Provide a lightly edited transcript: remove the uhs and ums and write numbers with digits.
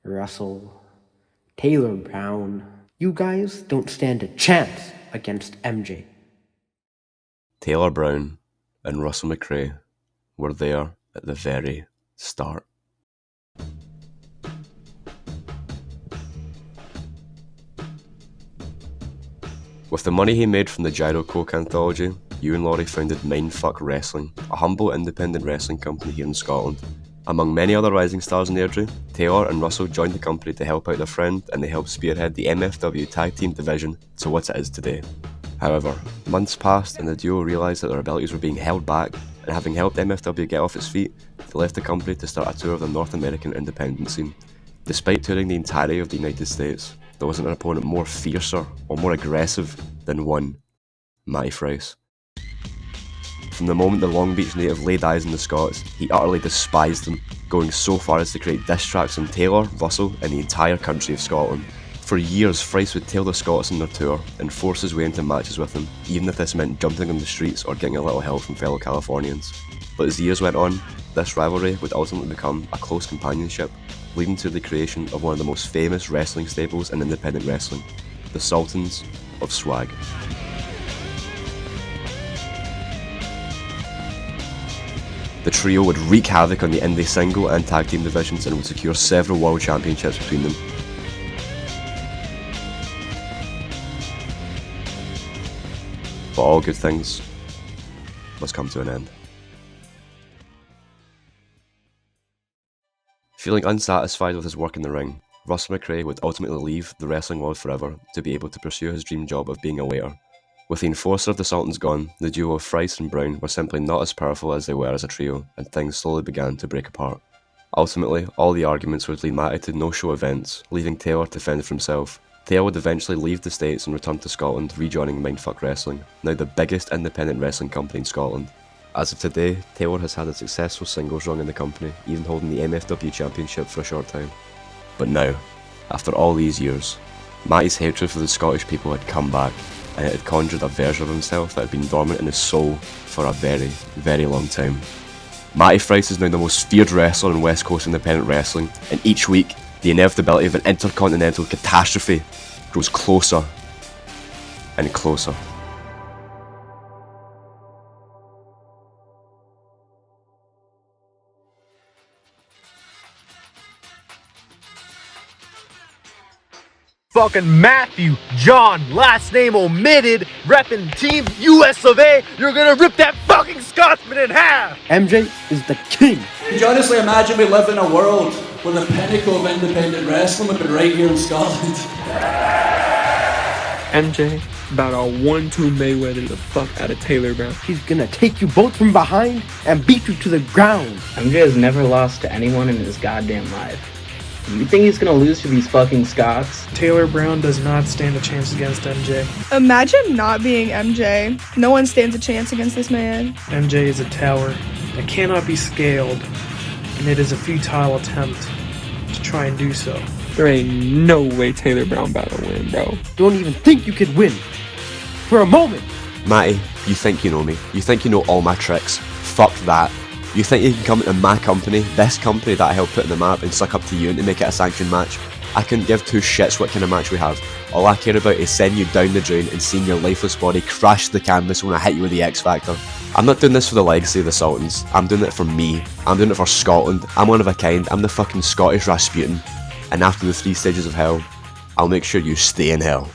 Russell, Taylor Brown, you guys don't stand a chance against MJ. Taylor Brown and Russell McCray were there at the very start. With the money he made from the Gyro Coke anthology, Hugh and Laurie founded Mindfuck Wrestling, a humble independent wrestling company here in Scotland. Among many other rising stars in Airdrie, Taylor and Russell joined the company to help out their friend, and they helped spearhead the MFW tag team division to what it is today. However, months passed and the duo realised that their abilities were being held back, and having helped MFW get off its feet, they left the company to start a tour of the North American independent scene. Despite touring the entirety of the United States, there wasn't an opponent more fiercer or more aggressive than one, Matty Frice. From the moment the Long Beach native laid eyes on the Scots, he utterly despised them, going so far as to create diss tracks on Taylor, Russell and the entire country of Scotland. For years, Frice would tail the Scots on their tour and force his way into matches with them, even if this meant jumping on the streets or getting a little help from fellow Californians. But as the years went on, this rivalry would ultimately become a close companionship, leading to the creation of one of the most famous wrestling staples in independent wrestling, the Sultans of Swag. The trio would wreak havoc on the indie single and tag team divisions and would secure several world championships between them. But all good things must come to an end. Feeling unsatisfied with his work in the ring, Russell McCray would ultimately leave the wrestling world forever to be able to pursue his dream job of being a waiter. With the enforcer of the Sultans gone, the duo of Frice and Brown were simply not as powerful as they were as a trio, and things slowly began to break apart. Ultimately, all the arguments would lead Matty to no-show events, leaving Taylor to fend for himself. Taylor would eventually leave the States and return to Scotland, rejoining Mindfuck Wrestling, now the biggest independent wrestling company in Scotland. As of today, Taylor has had a successful singles run in the company, even holding the MFW championship for a short time. But now, after all these years, Matty's hatred for the Scottish people had come back, and it had conjured a version of himself that had been dormant in his soul for a very, very long time. Matty Frice is now the most feared wrestler in West Coast independent wrestling, and each week, the inevitability of an intercontinental catastrophe grows closer and closer. Fucking Matthew, John, last name omitted, reppin' Team US of A, you're gonna rip that fucking Scotsman in half! MJ is the king. Could you honestly imagine we live in a world where the pinnacle of independent wrestling would be right here in Scotland? MJ about to 1-2 Mayweather the fuck out of Taylor Brown. He's gonna take you both from behind and beat you to the ground. MJ has never lost to anyone in his goddamn life. You think he's gonna lose to these fucking Scots? Taylor Brown does not stand a chance against MJ. Imagine not being MJ. No one stands a chance against this man. MJ is a tower that cannot be scaled, and it is a futile attempt to try and do so. There ain't no way Taylor Brown about to win, bro. Don't even think you could win. For a moment. Matty, you think you know me. You think you know all my tricks. Fuck that. You think you can come into my company, this company that I helped put on the map, and suck up to you and to make it a sanctioned match? I couldn't give two shits what kind of match we have. All I care about is sending you down the drain and seeing your lifeless body crash the canvas when I hit you with the X Factor. I'm not doing this for the legacy of the Sultans. I'm doing it for me. I'm doing it for Scotland. I'm one of a kind. I'm the fucking Scottish Rasputin. And after the 3 stages of hell, I'll make sure you stay in hell.